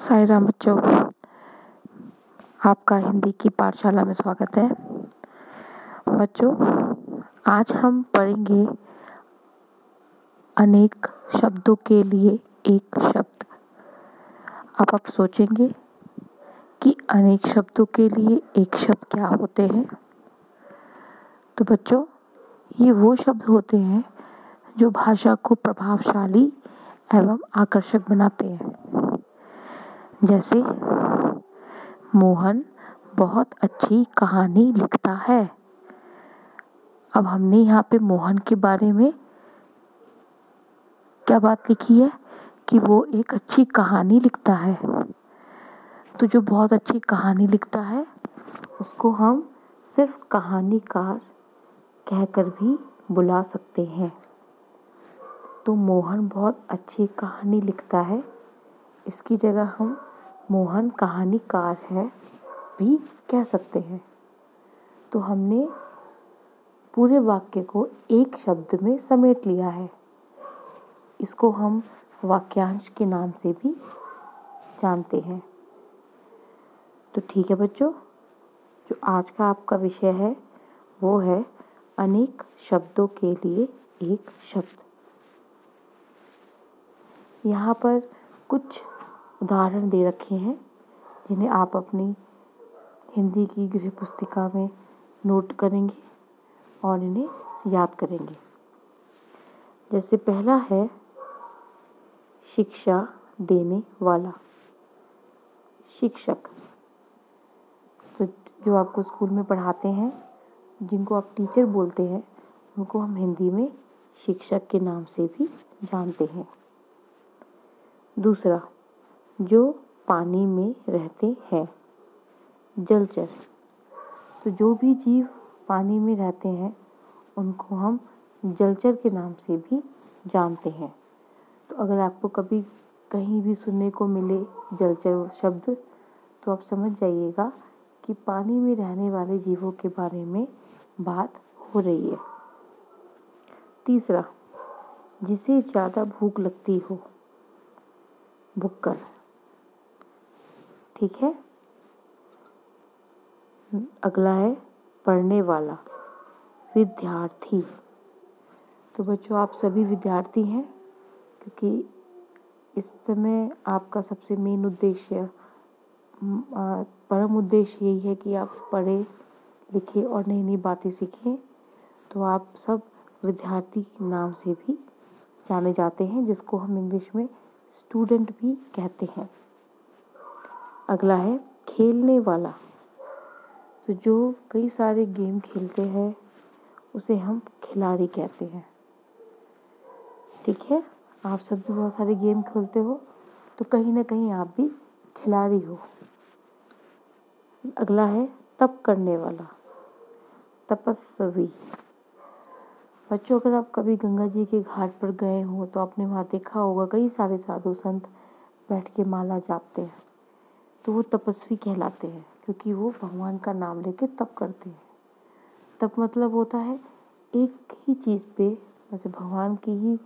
साई राम बच्चों, आपका हिंदी की पाठशाला में स्वागत है। बच्चों, आज हम पढ़ेंगे अनेक शब्दों के लिए एक शब्द। अब आप सोचेंगे कि अनेक शब्दों के लिए एक शब्द क्या होते हैं। तो बच्चों, ये वो शब्द होते हैं जो भाषा को प्रभावशाली एवं आकर्षक बनाते हैं। जैसे मोहन बहुत अच्छी कहानी लिखता है। अब हमने यहाँ पे मोहन के बारे में क्या बात लिखी है कि वो एक अच्छी कहानी लिखता है। तो जो बहुत अच्छी कहानी लिखता है उसको हम सिर्फ कहानीकार कहकर भी बुला सकते हैं। तो मोहन बहुत अच्छी कहानी लिखता है, इसकी जगह हम मोहन कहानीकार है भी कह सकते हैं। तो हमने पूरे वाक्य को एक शब्द में समेट लिया है। इसको हम वाक्यांश के नाम से भी जानते हैं। तो ठीक है बच्चों, जो आज का आपका विषय है वो है अनेक शब्दों के लिए एक शब्द। यहाँ पर कुछ उदाहरण दे रखे हैं जिन्हें आप अपनी हिंदी की गृह पुस्तिका में नोट करेंगे और इन्हें याद करेंगे। जैसे पहला है शिक्षा देने वाला, शिक्षक। तो जो आपको स्कूल में पढ़ाते हैं, जिनको आप टीचर बोलते हैं, उनको हम हिंदी में शिक्षक के नाम से भी जानते हैं। दूसरा, जो पानी में रहते हैं, जलचर। तो जो भी जीव पानी में रहते हैं उनको हम जलचर के नाम से भी जानते हैं। तो अगर आपको कभी कहीं भी सुनने को मिले जलचर शब्द, तो आप समझ जाइएगा कि पानी में रहने वाले जीवों के बारे में बात हो रही है। तीसरा, जिसे ज़्यादा भूख लगती हो, भुक्कड़। ठीक है। अगला है पढ़ने वाला, विद्यार्थी। तो बच्चों, आप सभी विद्यार्थी हैं, क्योंकि इस समय आपका सबसे मेन उद्देश्य, परम उद्देश्य यही है कि आप पढ़ें लिखें और नई नई बातें सीखें। तो आप सब विद्यार्थी के नाम से भी जाने जाते हैं, जिसको हम इंग्लिश में स्टूडेंट भी कहते हैं। अगला है खेलने वाला। तो जो कई सारे गेम खेलते हैं उसे हम खिलाड़ी कहते हैं। ठीक है, आप सब भी बहुत सारे गेम खेलते हो, तो कहीं ना कहीं आप भी खिलाड़ी हो। अगला है तप करने वाला, तपस्वी। बच्चों, अगर आप कभी गंगा जी के घाट पर गए हो तो आपने वहाँ देखा होगा कई सारे साधु संत बैठ के माला जापते हैं। तो वो तपस्वी कहलाते हैं, क्योंकि वो भगवान का नाम लेके तप करते हैं। तप मतलब होता है एक ही चीज़ पे, जैसे भगवान की ही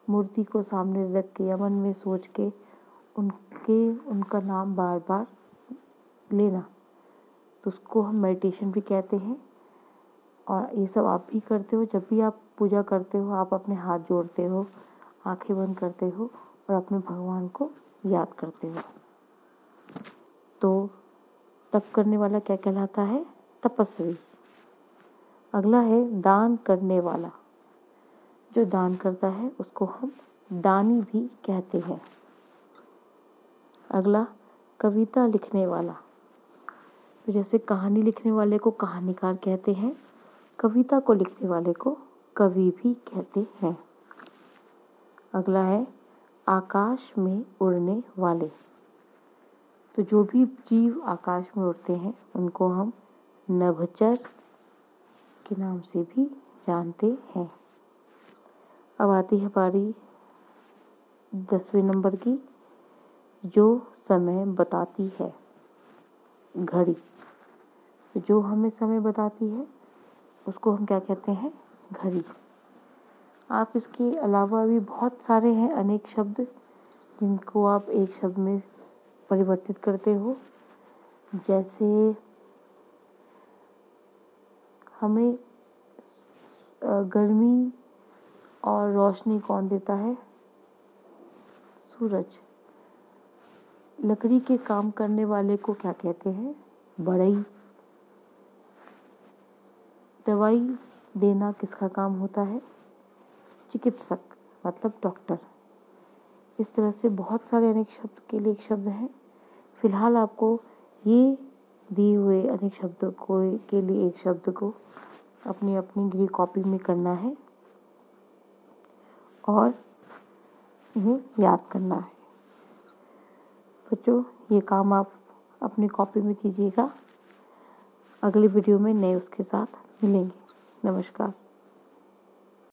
मूर्ति को सामने रख के या मन में सोच के उनका नाम बार बार लेना। तो उसको हम मेडिटेशन भी कहते हैं। और ये सब आप भी करते हो। जब भी आप पूजा करते हो, आप अपने हाथ जोड़ते हो, आंखें बंद करते हो और अपने भगवान को याद करते हो। तो तप करने वाला क्या कहलाता है? तपस्वी। अगला है दान करने वाला। जो दान करता है उसको हम दानी भी कहते हैं। अगला कविता लिखने वाला। तो जैसे कहानी लिखने वाले को कहानीकार कहते हैं, कविता को लिखने वाले को कवि भी कहते हैं। अगला है आकाश में उड़ने वाले। तो जो भी जीव आकाश में उड़ते हैं उनको हम नभचर के नाम से भी जानते हैं। अब आती है बारी 10वें नंबर की, जो समय बताती है, घड़ी। तो जो हमें समय बताती है उसको हम क्या कहते हैं? घड़ी। आप इसके अलावा भी बहुत सारे हैं अनेक शब्द, जिनको आप एक शब्द में परिवर्तित करते हो। जैसे हमें गर्मी और रोशनी कौन देता है? सूरज। लकड़ी के काम करने वाले को क्या कहते हैं? बढ़ई। दवाई देना किसका काम होता है? चिकित्सक, मतलब डॉक्टर। इस तरह से बहुत सारे अनेक शब्द के लिए एक शब्द है। फिलहाल आपको ये दिए हुए अनेक शब्दों को के लिए एक शब्द को अपनी अपनी गृह कॉपी में करना है और इन्हें याद करना है। बच्चों, ये काम आप अपनी कॉपी में कीजिएगा। अगली वीडियो में नए उसके साथ मिलेंगे। नमस्कार।